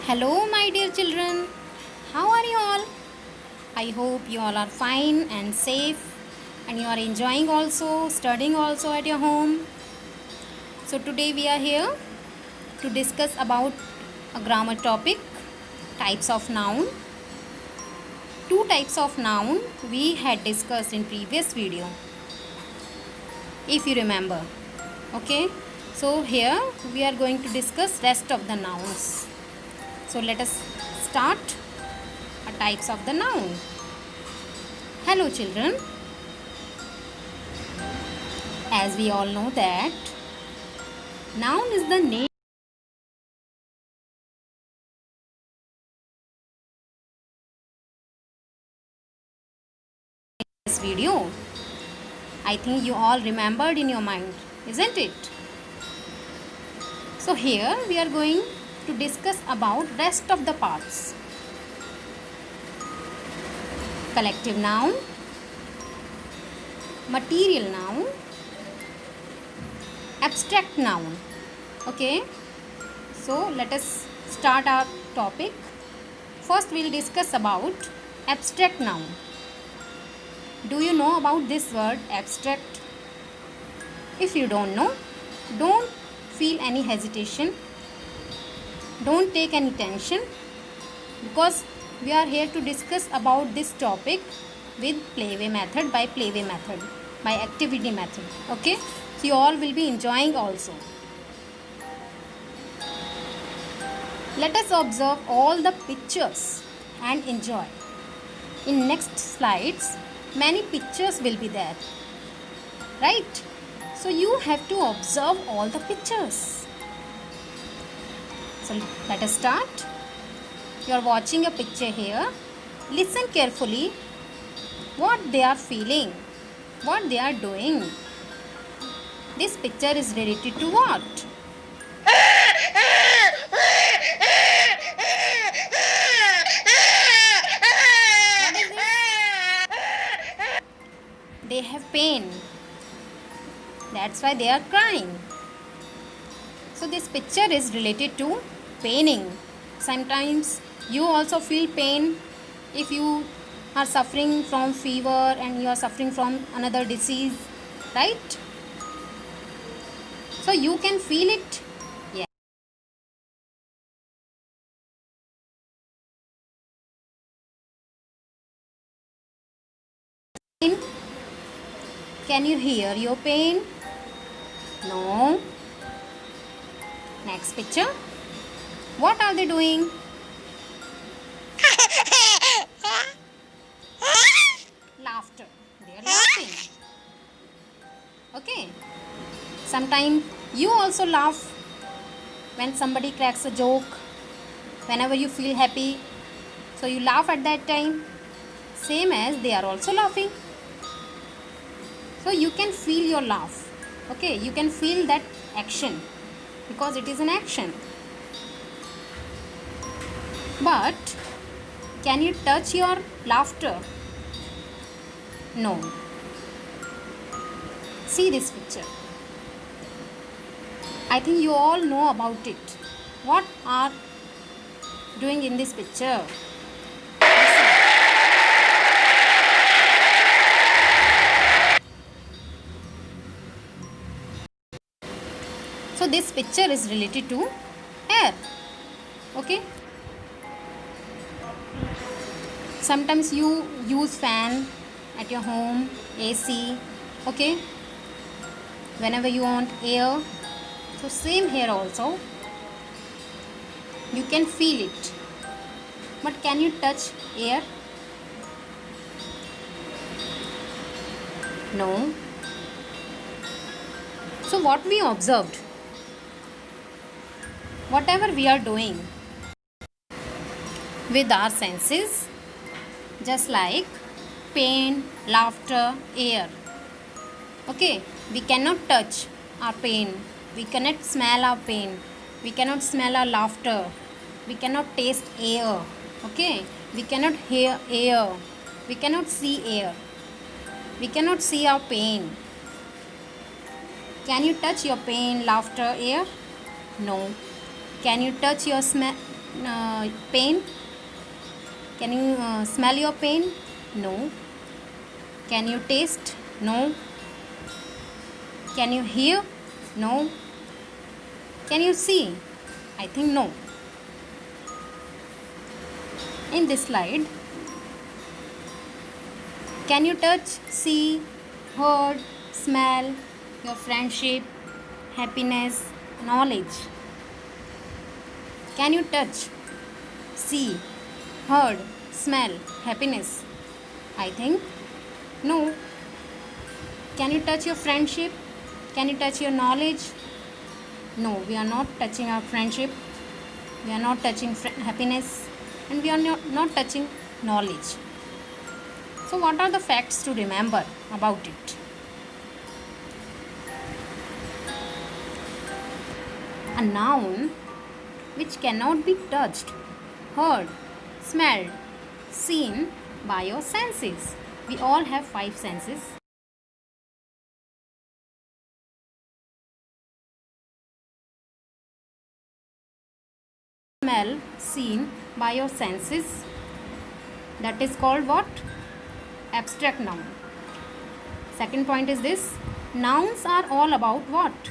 Hello, my dear children. How are you all? I hope you all are fine and safe and you are enjoying also, studying also at your home. So, today we are here to discuss about a grammar topic types of noun. Two types of noun we had discussed in previous video if you remember. Okay, so here we are going to discuss rest of the nouns. So, let us start types of the noun. Hello children, as we all know that noun is the name of this video. I think you all remembered in your mind, isn't it? So here we are going to discuss about rest of the parts. Collective noun, material noun, abstract noun. Okay, so let us start our topic. First we'll discuss about abstract noun. Do you know about this word abstract? If you don't know, don't feel any hesitation. Don't take any tension because we are here to discuss about this topic with playway method, by activity method. Okay, so you all will be enjoying also. Let us observe all the pictures and enjoy. In next slides, many pictures will be there, right? So you have to observe all the pictures. So let us start. You are watching a picture here. Listen carefully what they are feeling, what they are doing. This picture is related to what? What is this? They have pain. That's why they are crying. So this picture is related to paining. Sometimes you also feel pain if you are suffering from fever and you are suffering from another disease, right? So you can feel it. Yeah. Can you hear your pain? No. Next picture. What are they doing? Laughter. They are laughing. Okay. Sometimes you also laugh when somebody cracks a joke. Whenever you feel happy, so you laugh at that time. Same as they are also laughing. So you can feel your laugh. Okay, you can feel that action because it is an action. But can you touch your laughter? No. See this picture. I think you all know about it. What are doing in this picture? Listen. So this picture is related to air. Okay. Sometimes you use fan at your home, AC. Okay. Whenever you want air. So same here also. You can feel it. But can you touch air? No. So what we observed, whatever we are doing with our senses, just like pain, laughter, air. Okay, we cannot touch our pain, we cannot smell our pain, we cannot smell our laughter, we cannot taste air. Okay, we cannot hear air, we cannot see air, we cannot see our pain. Can you touch your pain, laughter, air? No. Can you touch your pain? Can you smell your pain? No. Can you taste? No. Can you hear? No. Can you see? I think no. In this slide, can you touch, see, heard, smell your friendship, happiness, knowledge? Can you touch, see, heard, smell, happiness? I think no. Can you touch your friendship? Can you touch your knowledge? No, we are not touching our friendship. We are not touching happiness, and we are not touching knowledge. So what are the facts to remember about it? A noun which cannot be touched, heard, smelled, seen by your senses. We all have 5 senses. Smell, seen by your senses. That is called what? Abstract noun. Second point is this: nouns are all about what?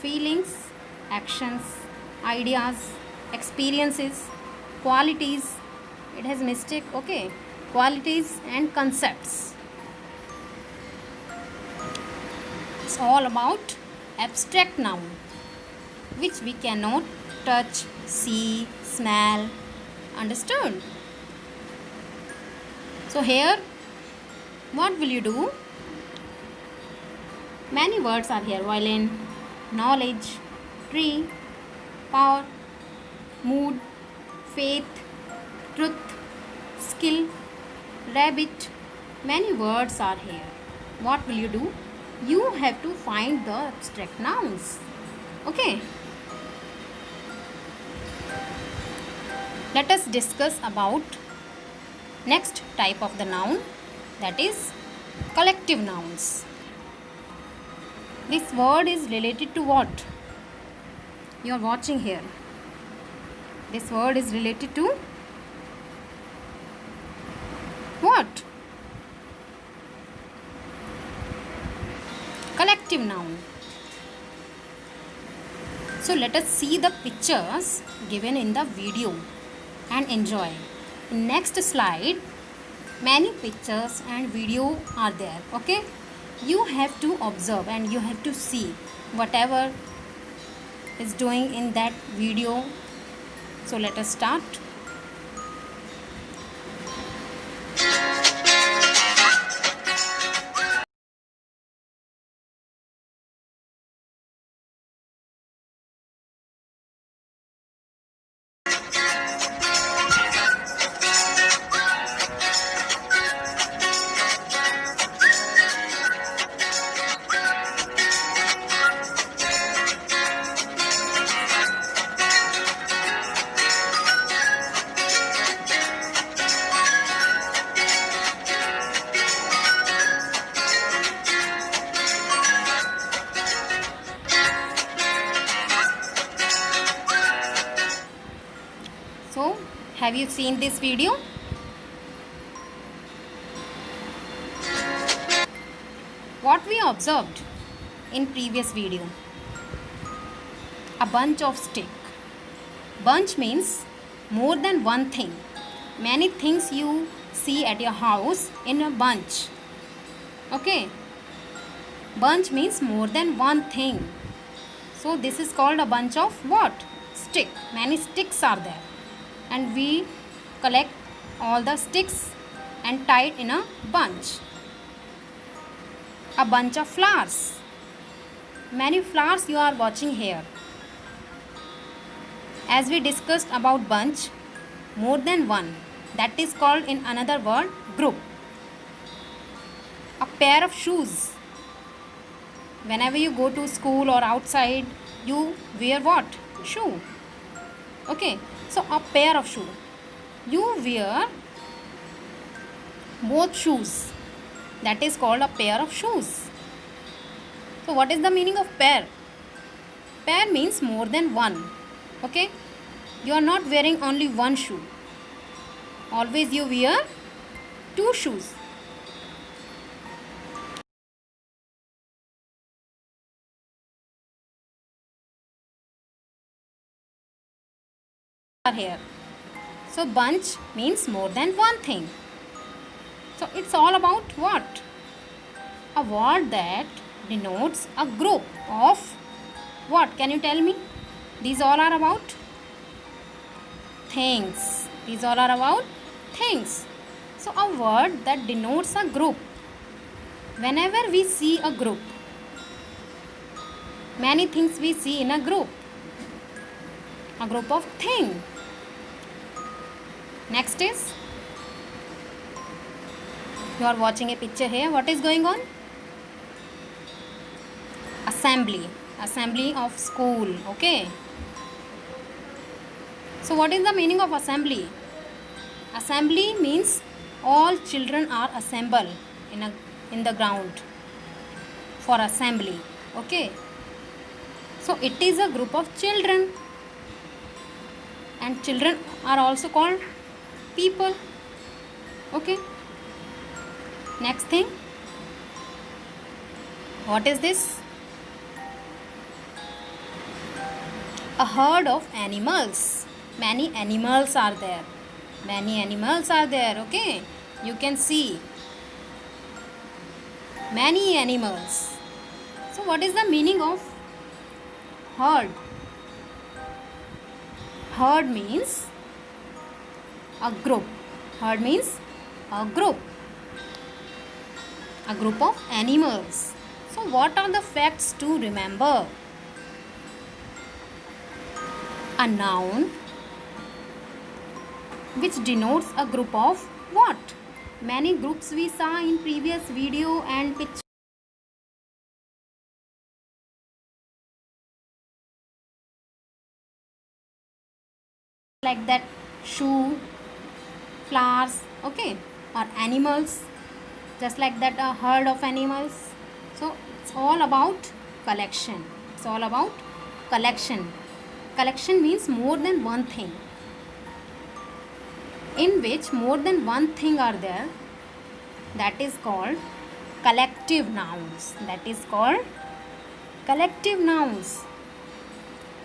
Feelings, actions, ideas, experiences, qualities. It has mistake, okay? Qualities and concepts. It's all about abstract noun, which we cannot touch, see, smell. Understood? So here, what will you do? Many words are here: violin, knowledge, tree, power, mood, faith, truth, skill, rabbit. Many words are here. What will you do? You have to find the abstract nouns. Okay. Let us discuss about next type of the noun, that is collective nouns. This word is related to what? You are watching here. This word is related to what? Collective noun. So let us see the pictures given in the video and enjoy. In next slide, many pictures and video are there. Okay, you have to observe and you have to see whatever is doing in that video. So let us start. So, have you seen this video? What we observed in previous video? A bunch of stick. Bunch means more than one thing. Many things you see at your house in a bunch. Okay. Bunch means more than one thing. So this is called a bunch of what? Stick. Many sticks are there. And we collect all the sticks and tie it in a bunch. A bunch of flowers. Many flowers you are watching here. As we discussed about bunch, more than one. That is called in another word group. A pair of shoes. Whenever you go to school or outside, you wear what? Shoe. Okay. So a pair of shoes. You wear both shoes. That is called a pair of shoes. So what is the meaning of pair? Pair means more than one. Okay. You are not wearing only one shoe. Always you wear two shoes. Are here. So bunch means more than one thing. So it's all about what? A word that denotes a group of what? Can you tell me? These all are about things. These all are about things. So a word that denotes a group. Whenever we see a group, many things we see in a group of thing. Next is, you are watching a picture here. What is going on? Assembly of school. Okay. So what is the meaning of assembly? Assembly means all children are assembled in the ground for assembly. Okay. So it is a group of children, and children are also called people. Okay. Next thing, what is this? A herd of animals. Many animals are there. Okay. You can see many animals. So what is the meaning of herd? Herd means a group. Herd means a group of animals. So what are the facts to remember? A noun which denotes a group of what? Many groups we saw in previous video and picture, like that shoe, flowers, okay, or animals, just like that a herd of animals. So it's all about collection. Collection means more than one thing, in which more than one thing are there. That is called collective nouns.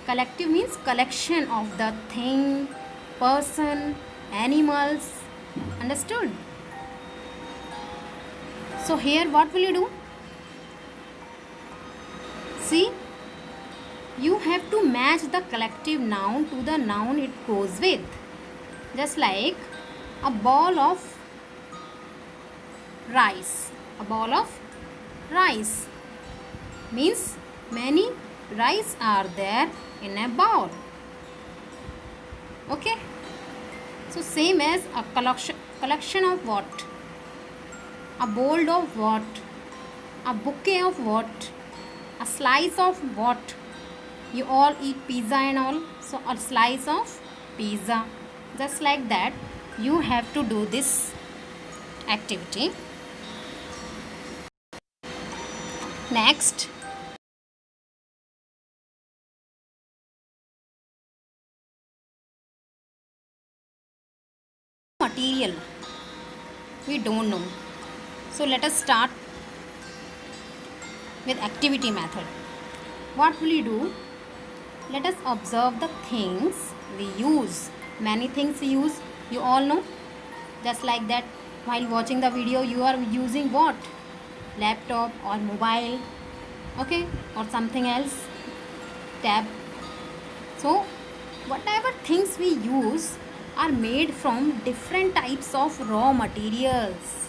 Collective means collection of the thing, person, animals. Understood? So here what will you do? See, you have to match the collective noun to the noun it goes with. Just like a ball of rice. Means many rice are there in a bowl. Okay. So same as a collection of what? A bowl of what? A bouquet of what? A slice of what? You all eat pizza and all. So a slice of pizza. Just like that, you have to do this activity. Next, material we don't know. So let us start with activity method. What will you do? Let us observe the things we use. Many things we use, you all know. Just like that, while watching the video, you are using what? Laptop or mobile, okay, or something else, tab. So whatever things we use are made from different types of raw materials.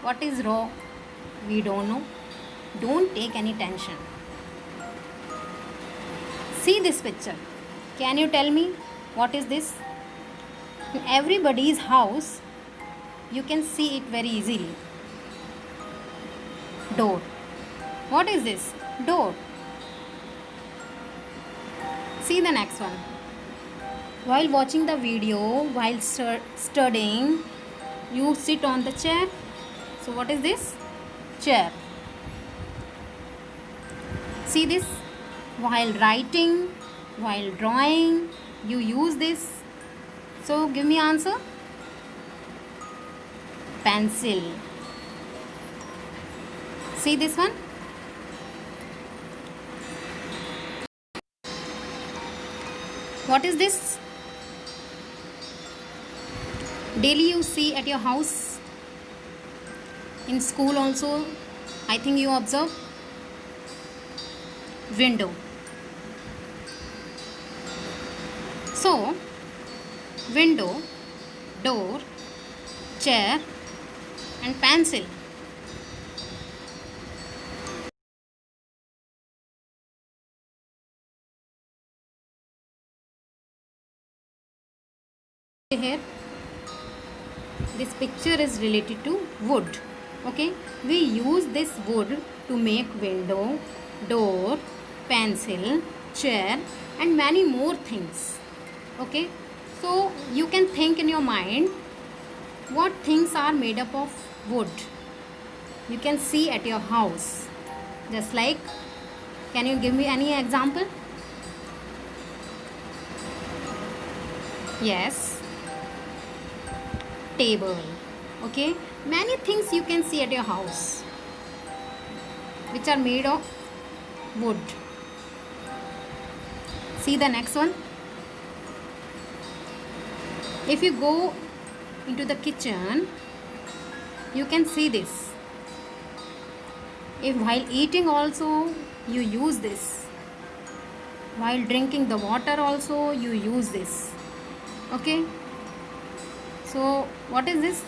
What is raw? We don't know. Don't take any tension. See this picture. Can you tell me what is this? In everybody's house, you can see it very easily. Door. What is this? Door. See the next one. While watching the video, while studying, you sit on the chair. So what is this? Chair. See this? While writing, while drawing, you use this. So give me answer. Pencil. See this one? What is this? Daily you see at your house, in school also, I think you observe. Window. So, window, door, chair and pencil. Here, this picture is related to wood. Okay, we use this wood to make window, door, pencil, chair and many more things. Okay, so you can think in your mind what things are made up of wood. You can see at your house, just like, can you give me any example? Yes, table. Okay, many things you can see at your house which are made of wood. See the next one. If you go into the kitchen, you can see this. If while eating also you use this, while drinking the water also you use this. Okay, so what is this?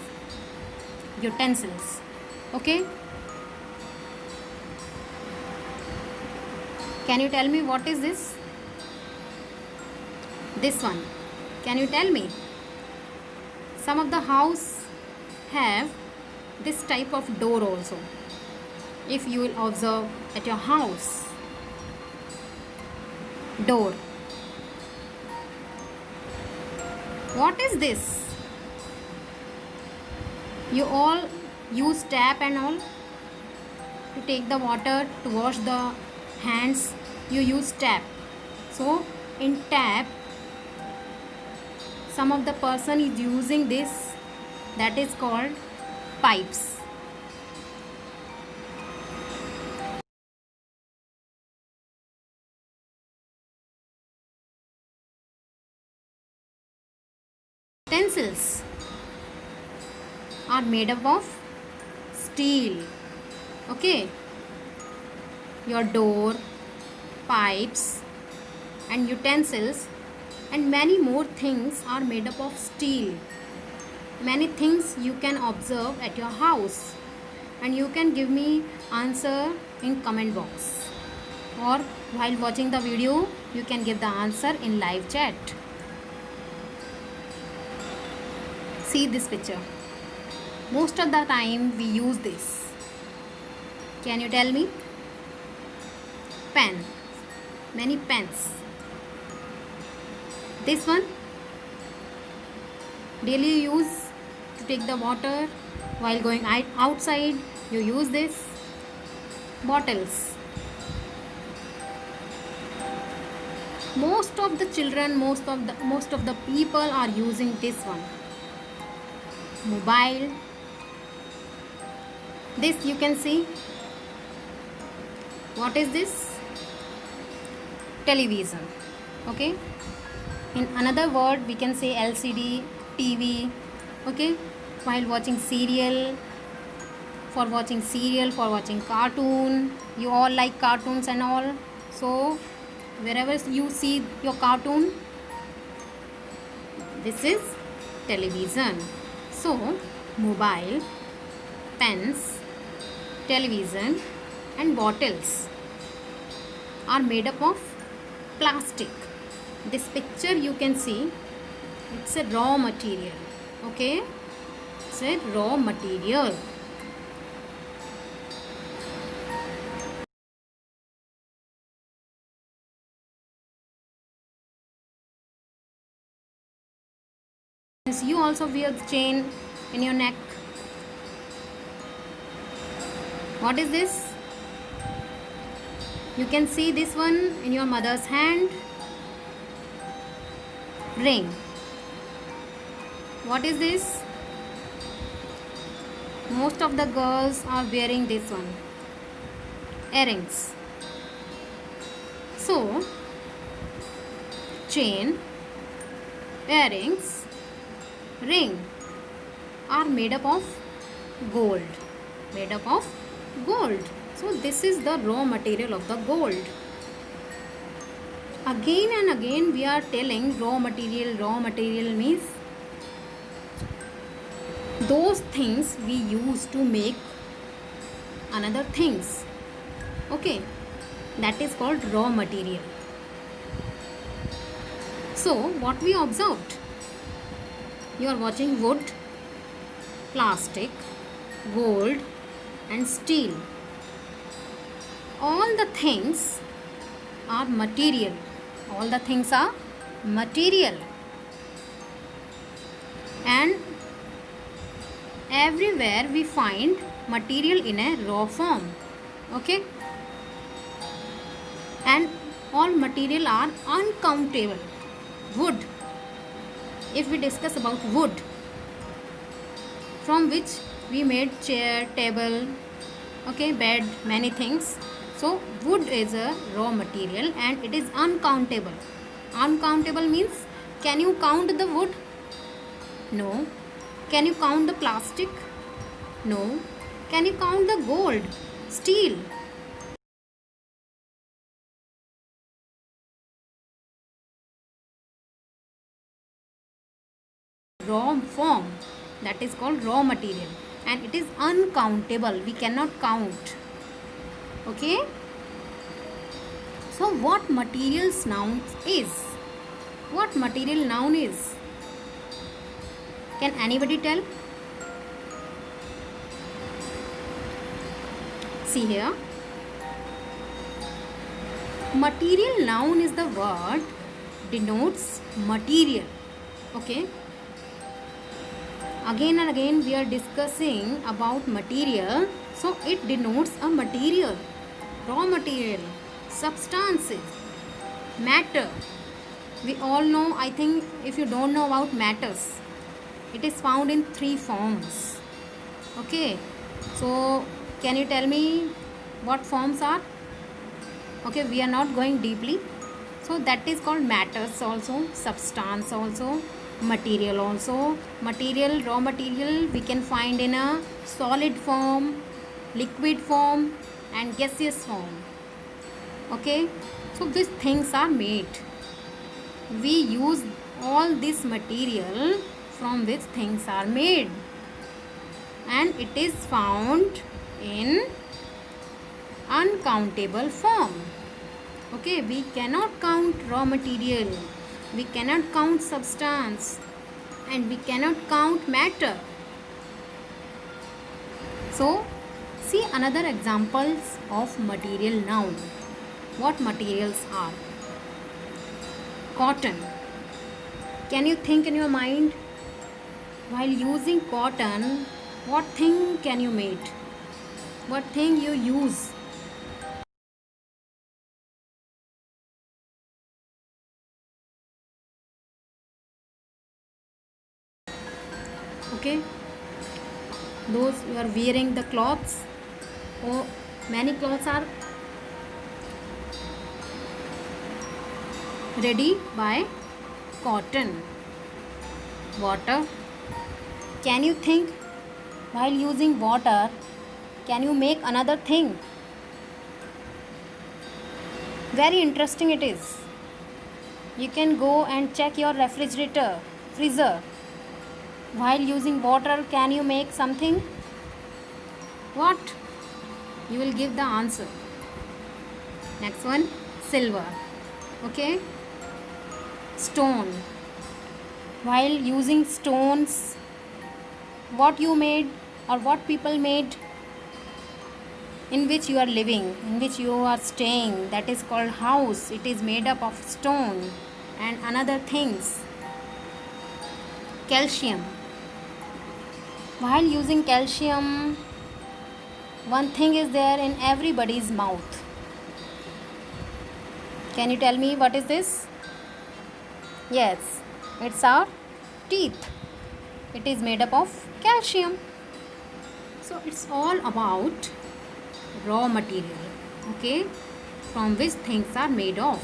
Utensils. Okay, can you tell me what is this? This one, can you tell me? Some of the house have this type of door also. If you will observe at your house, door. What is this? You all use tap and all to take the water, to wash the hands. You use tap. So in tap, some of the person is using this, that is called pipes. Utensils are made up of steel. Okay, your door, pipes and utensils and many more things are made up of steel. Many things you can observe at your house and you can give me answer in comment box, or while watching the video you can give the answer in live chat. See this picture. Most of the time we use this. Can you tell me? Pen. Many pens. This one, daily use to take the water. While going outside, you use this. Bottles. Most of the children, most of the people are using this one. Mobile. This you can see. What is this? Television. Okay. In another word, we can say LCD, TV. Okay. While watching serial, for watching cartoon. You all like cartoons and all. So wherever you see your cartoon, this is television. So mobile, pens, television and bottles are made up of plastic. This picture you can see, it's a raw material. Okay, it's a raw material. You also wear the chain in your neck. What is this? You can see this one in your mother's hand. Ring. What is this? Most of the girls are wearing this one. Earrings. So, chain, earrings, ring are made up of gold. Made up of gold. So, this is the raw material of the gold. Again and again we are telling raw material. Raw material means those things we use to make another things. Okay, that is called raw material. So what we observed, you are watching wood, plastic, gold and steel. All the things are material. All the things are material. And everywhere we find material in a raw form. Okay, and all material are uncountable. Wood, if we discuss about wood, from which we made chair, table, okay, bed, many things. So wood is a raw material and it is uncountable. Uncountable means, can you count the wood? No. Can you count the plastic? No. Can you count the gold, steel? Raw form, that is called raw material, and it is uncountable. We cannot count. Okay. So what materials noun is? What material noun is? Can anybody tell? See here. Material noun is the word denotes material. Okay. Again and again we are discussing about material. So it denotes a material, raw material, substances, matter. We all know, I think if you don't know about matters, it is found in 3 forms. Okay, so can you tell me what forms are? Okay, we are not going deeply. So that is called matters also, substance also, material also. Material, raw material we can find in a solid form, liquid form and gaseous form. Okay, so these things are made. We use all this material from which things are made, and it is found in uncountable form. Okay, we cannot count raw material, we cannot count substance, and we cannot count matter. So see another examples of material noun. What materials are? Cotton. Can you think in your mind, while using cotton, what thing can you make? What thing you use? Okay, those you are wearing the clothes, or many clothes are ready by cotton. Water. Can you think, while using water, can you make another thing? Very interesting it is. You can go and check your refrigerator, freezer. While using water, can you make something? What? You will give the answer. Next one, silver. Okay. Stone. While using stones, what you made or what people made, in which you are living, in which you are staying, that is called house. It is made up of stone and another things. Calcium. While using calcium, one thing is there in everybody's mouth. Can you tell me what is this? Yes, it's our teeth. It is made up of calcium. So it's all about raw material, okay, from which things are made of.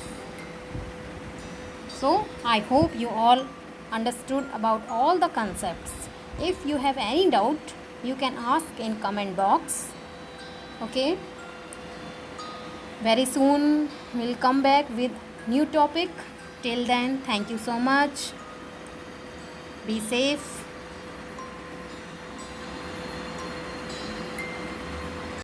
So I hope you all understood about all the concepts. If you have any doubt, you can ask in comment box. Okay, very soon we'll come back with new topic. Till then, thank you so much. Be safe.